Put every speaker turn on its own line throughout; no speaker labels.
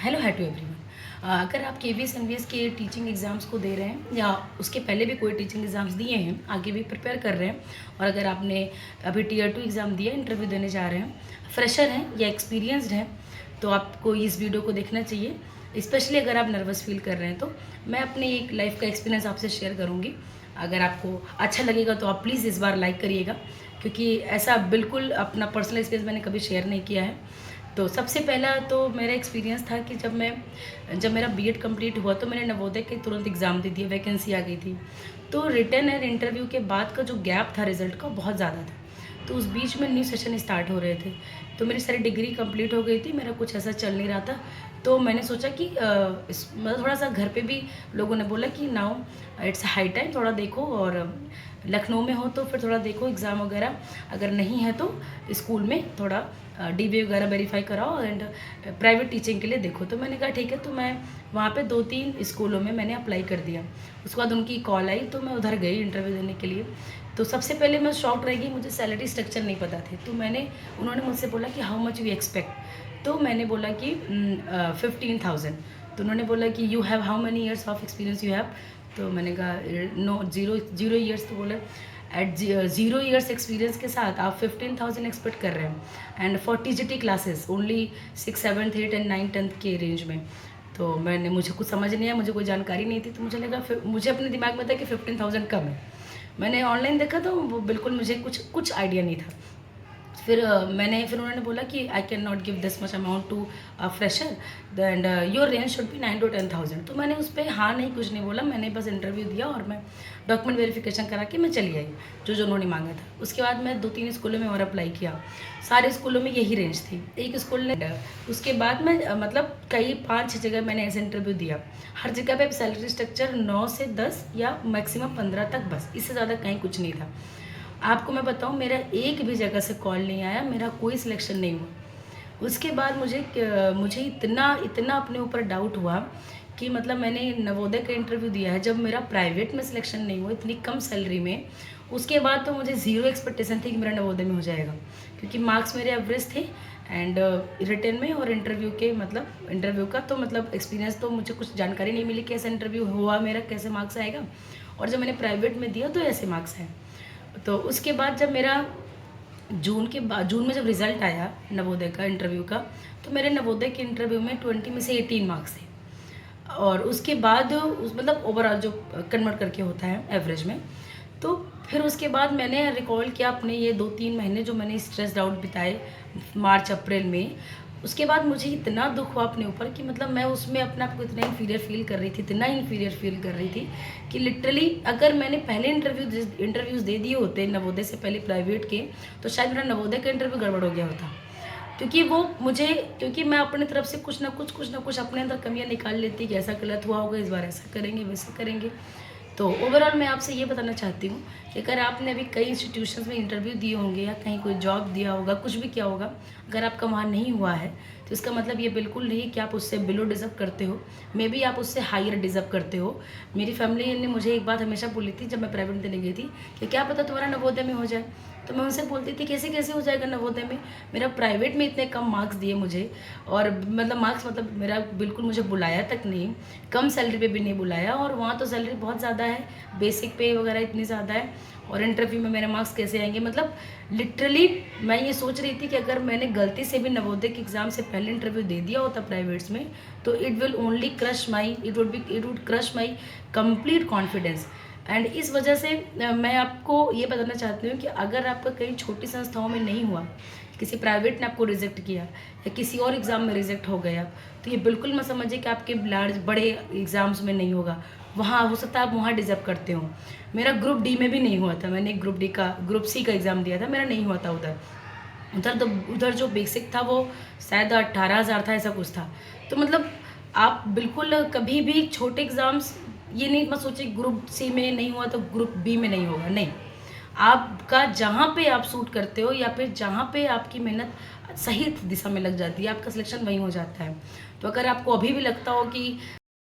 Hello है to everyone. अगर आप केवीएस एनवीएस के टीचिंग एग्ज़ाम्स को दे रहे हैं या उसके पहले भी कोई टीचिंग एग्ज़ाम्स दिए हैं, आगे भी प्रिपेयर कर रहे हैं, और अगर आपने अभी टीयर 2 एग्ज़ाम दिया, इंटरव्यू देने जा रहे हैं, फ्रेशर हैं या एक्सपीरियंसड हैं, तो आपको इस वीडियो को देखना चाहिए। स्पेशली अगर आप नर्वस फील कर रहे हैं तो मैं अपनी एक लाइफ का एक्सपीरियंस आपसे शेयर करूँगी। अगर आपको अच्छा लगेगा तो आप प्लीज़ इस बार लाइक करिएगा, क्योंकि ऐसा बिल्कुल अपना पर्सनल एक्सपीरियंस मैंने कभी शेयर नहीं किया है। तो सबसे पहला तो मेरा एक्सपीरियंस था कि जब मेरा बीएड कंप्लीट हुआ तो मैंने नवोदय के तुरंत एग्ज़ाम दे दिया, वैकेंसी आ गई थी। तो रिटन एंड इंटरव्यू के बाद का जो गैप था रिज़ल्ट का, बहुत ज़्यादा था। तो उस बीच में न्यू सेशन स्टार्ट हो रहे थे, तो मेरी सारी डिग्री कंप्लीट हो गई थी, मेरा कुछ ऐसा चल नहीं रहा था। तो मैंने सोचा कि मतलब थोड़ा सा घर पे भी लोगों ने बोला कि नाउ इट्स हाई टाइम, थोड़ा देखो, और लखनऊ में हो तो फिर थोड़ा देखो एग्ज़ाम वगैरह, अगर नहीं है तो स्कूल में थोड़ा डीबी वगैरह वेरीफाई कराओ एंड प्राइवेट टीचिंग के लिए देखो। तो मैंने कहा ठीक है, तो मैं वहाँ पे 2-3 स्कूलों में मैंने अप्लाई कर दिया। उसके बाद उनकी कॉल आई तो मैं उधर गई इंटरव्यू देने के लिए। तो सबसे पहले मैं शॉक्ड रह गई, मुझे सैलरी स्ट्रक्चर नहीं पता थे। तो उन्होंने मुझसे बोला कि हाउ मच यू एक्सपेक्ट। तो मैंने बोला कि 15,000। तो उन्होंने बोला कि you have how many years of experience you have. तो मैंने कहा नो, जीरो ईयर्स। तो बोले एट 0 ईयर्स एक्सपीरियंस के साथ आप 15,000 एक्सपेक्ट कर रहे हैं, and for TGT classes only 6, 7, 8 and 9, 10 के रेंज में। तो मुझे कुछ समझ नहीं आया, मुझे कोई जानकारी नहीं थी। तो मुझे लगा, मुझे अपने दिमाग में था कि 15,000 कम है। मैंने ऑनलाइन देखा तो वो बिल्कुल मुझे कुछ आइडिया नहीं था। फिर उन्होंने बोला कि I can not give this much amount to fresher and your range should be 9 to 10,000। तो मैंने उस पर हाँ नहीं कुछ नहीं बोला, मैंने बस इंटरव्यू दिया और मैं डॉक्यूमेंट वेरिफिकेशन करा के मैं चली आई, जो उन्होंने मांगा था। उसके बाद मैं 2-3 स्कूलों में और अप्लाई किया, सारे स्कूलों में यही रेंज थी। एक स्कूल ने उसके बाद मैं मतलब कई 5-6 जगह मैंने ऐसे इंटरव्यू दिया। हर जगह पे सैलरी स्ट्रक्चर 9 से 10 या मैक्सिमम 15 तक, बस इससे ज़्यादा कहीं कुछ नहीं था। आपको मैं बताऊं, मेरा एक भी जगह से कॉल नहीं आया, मेरा कोई सिलेक्शन नहीं हुआ। उसके बाद मुझे इतना अपने ऊपर डाउट हुआ कि मतलब मैंने नवोदय का इंटरव्यू दिया है, जब मेरा प्राइवेट में सिलेक्शन नहीं हुआ इतनी कम सैलरी में। उसके बाद तो मुझे ज़ीरो एक्सपेक्टेशन थी कि मेरा नवोदय में हो जाएगा, क्योंकि मार्क्स मेरे एवरेज थे एंड रिटन में और इंटरव्यू का तो मतलब एक्सपीरियंस, तो मुझे कुछ जानकारी नहीं मिली कैसे इंटरव्यू हुआ मेरा, कैसे मार्क्स आएगा। और जब मैंने प्राइवेट में दिया तो ऐसे मार्क्स हैं। तो उसके बाद जब मेरा जून में जब रिज़ल्ट आया नवोदय का इंटरव्यू का, तो मेरे नवोदय के इंटरव्यू में 20 में से 18 मार्क्स थे। और उसके बाद मतलब ओवरऑल जो कन्वर्ट करके होता है एवरेज में। तो फिर उसके बाद मैंने रिकॉल किया अपने ये 2-3 महीने जो मैंने स्ट्रेस आउट बिताए मार्च अप्रैल में। उसके बाद मुझे इतना दुख हुआ अपने ऊपर कि मतलब मैं उसमें अपने आप को इतना इन्फीरियर फील कर रही थी कि लिटरली अगर मैंने पहले इंटरव्यूज़ दे दिए होते नवोदय से पहले प्राइवेट के, तो शायद मेरा नवोदय का इंटरव्यू गड़बड़ हो गया होता। क्योंकि मैं अपनी तरफ से कुछ ना कुछ अपने अंदर कमियां निकाल लेती कि ऐसा गलत हुआ होगा, इस बार ऐसा करेंगे, वैसा करेंगे। तो ओवरऑल मैं आपसे ये बताना चाहती हूँ कि अगर आपने अभी कई इंस्टीट्यूशंस में इंटरव्यू दिए होंगे या कहीं कोई जॉब दिया होगा, कुछ भी किया होगा, अगर आपका वहाँ नहीं हुआ है तो इसका मतलब ये बिल्कुल नहीं कि आप उससे बिलो डिज़र्व करते हो। मे बी आप उससे हायर डिज़र्व करते हो। मेरी फैमिली ने मुझे एक बात हमेशा बोली थी जब मैं प्राइवेट देने गई थी कि क्या पता तुम्हारा नवोदय में हो जाए। तो मैं उनसे बोलती थी कैसे हो जाएगा नवोदय में, मेरा प्राइवेट में इतने कम मार्क्स दिए मुझे, और मतलब मेरा बिल्कुल मुझे बुलाया तक नहीं, कम सैलरी पे भी नहीं बुलाया, और वहाँ तो सैलरी बहुत ज़्यादा है, बेसिक पे वगैरह इतनी ज़्यादा है, और इंटरव्यू में मेरे मार्क्स कैसे आएंगे। मतलब लिटरली मैं ये सोच रही थी कि अगर मैंने गलती से भी नवोदय के एग्ज़ाम से पहले इंटरव्यू दे दिया होता प्राइवेट्स में, तो it would crush my complete confidence. And इस वजह से मैं आपको ये बताना चाहती हूँ कि अगर आपका कहीं छोटी संस्थाओं में नहीं हुआ, किसी प्राइवेट ने आपको रिजेक्ट किया या किसी और एग्ज़ाम में रिजेक्ट हो गया, तो ये बिल्कुल मत समझिए कि आपके बड़े एग्ज़ाम्स में नहीं होगा। वहाँ हो सकता है आप वहाँ डिज़र्व करते हो। मेरा ग्रुप डी में भी नहीं हुआ था, मैंने ग्रुप सी का एग्ज़ाम दिया था, मेरा नहीं हुआ था उधर जो बेसिक था वो शायद 18,000 था, ऐसा कुछ था। तो मतलब आप बिल्कुल कभी भी छोटे एग्ज़ाम्स ये नहीं मत सोचिए ग्रुप सी में नहीं हुआ तो ग्रुप बी में नहीं होगा, नहीं। आपका जहाँ पे आप सूट करते हो या फिर जहाँ पे आपकी मेहनत सही दिशा में लग जाती है, आपका सिलेक्शन वहीं हो जाता है। तो अगर आपको अभी भी लगता हो कि,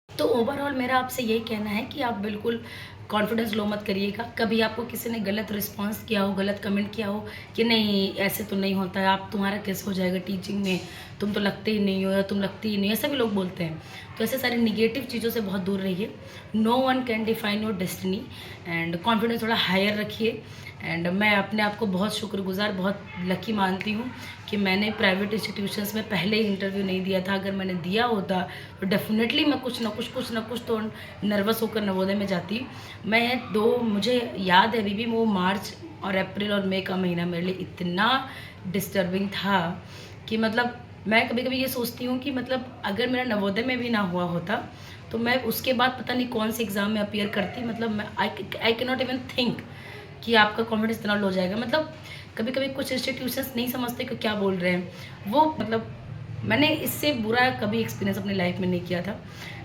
तो ओवरऑल मेरा आपसे यही कहना है कि आप बिल्कुल कॉन्फिडेंस लो मत करिएगा। कभी आपको किसी ने गलत रिस्पॉन्स किया हो, गलत कमेंट किया हो कि नहीं ऐसे तो नहीं होता है, आप तुम्हारा कैसे हो जाएगा टीचिंग में, तुम तो लगते ही नहीं हो या तुम लगती ही नहीं, ऐसा भी लोग बोलते हैं। तो ऐसे सारे निगेटिव चीज़ों से बहुत दूर रहिए। No one can define your destiny and confidence थोड़ा हायर रखिए। एंड मैं अपने आप को बहुत शुक्रगुजार, बहुत लकी मानती हूँ कि मैंने प्राइवेट इंस्टीट्यूशंस में पहले ही इंटरव्यू नहीं दिया था। अगर मैंने दिया होता तो डेफिनेटली मैं कुछ ना कुछ तो नर्वस होकर नवोदय में जाती। मुझे याद है अभी भी, वो मार्च और अप्रैल और मई का महीना मेरे लिए इतना डिस्टर्बिंग था कि मतलब मैं कभी कभी ये सोचती हूँ कि मतलब अगर मेरा नवोदय में भी ना हुआ होता तो मैं उसके बाद पता नहीं कौन से एग्ज़ाम में अपीयर करती। मतलब मैं आई कैन नॉट इवन थिंक कि आपका कॉन्फिडेंस इतना लो हो जाएगा। मतलब कभी कभी कुछ इंस्टीट्यूशंस नहीं समझते कि क्या बोल रहे हैं वो। मतलब मैंने इससे बुरा कभी एक्सपीरियंस अपनी लाइफ में नहीं किया था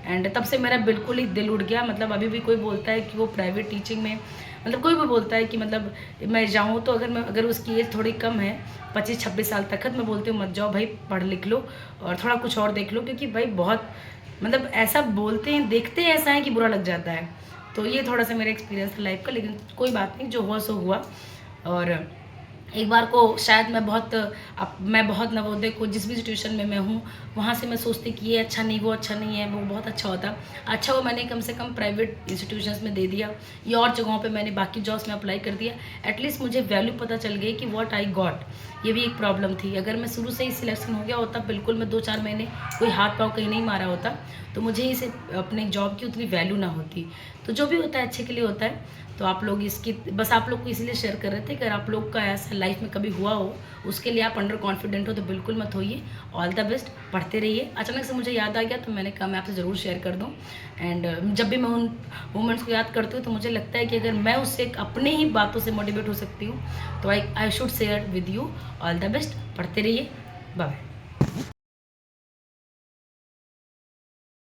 एंड तब से मेरा बिल्कुल ही दिल उठ गया। मतलब अभी भी कोई बोलता है कि वो प्राइवेट टीचिंग में, मतलब कोई भी बोलता है कि मतलब मैं जाऊँ तो अगर उसकी एज थोड़ी कम है 25-26 साल तक है तो मैं बोलती हूँ मत जाओ भाई, पढ़ लिख लो और थोड़ा कुछ और देख लो, क्योंकि भाई बहुत मतलब ऐसा बोलते हैं, देखते हैं ऐसा है कि बुरा लग जाता है। तो ये थोड़ा सा मेरा एक्सपीरियंस था लाइफ का, लेकिन कोई बात नहीं, जो हुआ सो हुआ। और एक बार को शायद मैं बहुत नवोदय को जिस भी सिचुएशन में मैं हूँ वहाँ से मैं सोचती कि ये अच्छा नहीं, वो अच्छा नहीं है, वो बहुत अच्छा होता। अच्छा वो मैंने कम से कम प्राइवेट इंस्टीट्यूशंस में दे दिया या और जगहों पे मैंने बाकी जॉब्स में अप्लाई कर दिया। एटलीस्ट मुझे वैल्यू पता चल गई कि व्हाट आई गॉट। ये भी एक प्रॉब्लम थी। अगर मैं शुरू से ही सिलेक्शन हो गया होता, बिल्कुल मैं 2-4 महीने कोई हाथ पाँव कहीं नहीं मारा होता, तो मुझे इसे अपने जॉब की उतनी वैल्यू ना होती। तो जो भी होता है अच्छे के लिए होता है। तो आप लोग इसकी बस आप लोग को इसीलिए शेयर कर रहे थे कि अगर आप लोग का ऐसा लाइफ में कभी हुआ हो, उसके लिए आप अंडर कॉन्फिडेंट हो तो बिल्कुल मत होइए। ऑल द बेस्ट, पढ़ते रहिए। अचानक से मुझे याद आ गया तो मैंने कहा मैं आपसे ज़रूर शेयर कर दूं। एंड जब भी मैं उन मोमेंट्स को याद करती हूँ तो मुझे लगता है कि अगर मैं उससे अपने ही बातों से मोटिवेट हो सकती हूँ तो I should share with you. All the best, पढ़ते रहिए। बाय।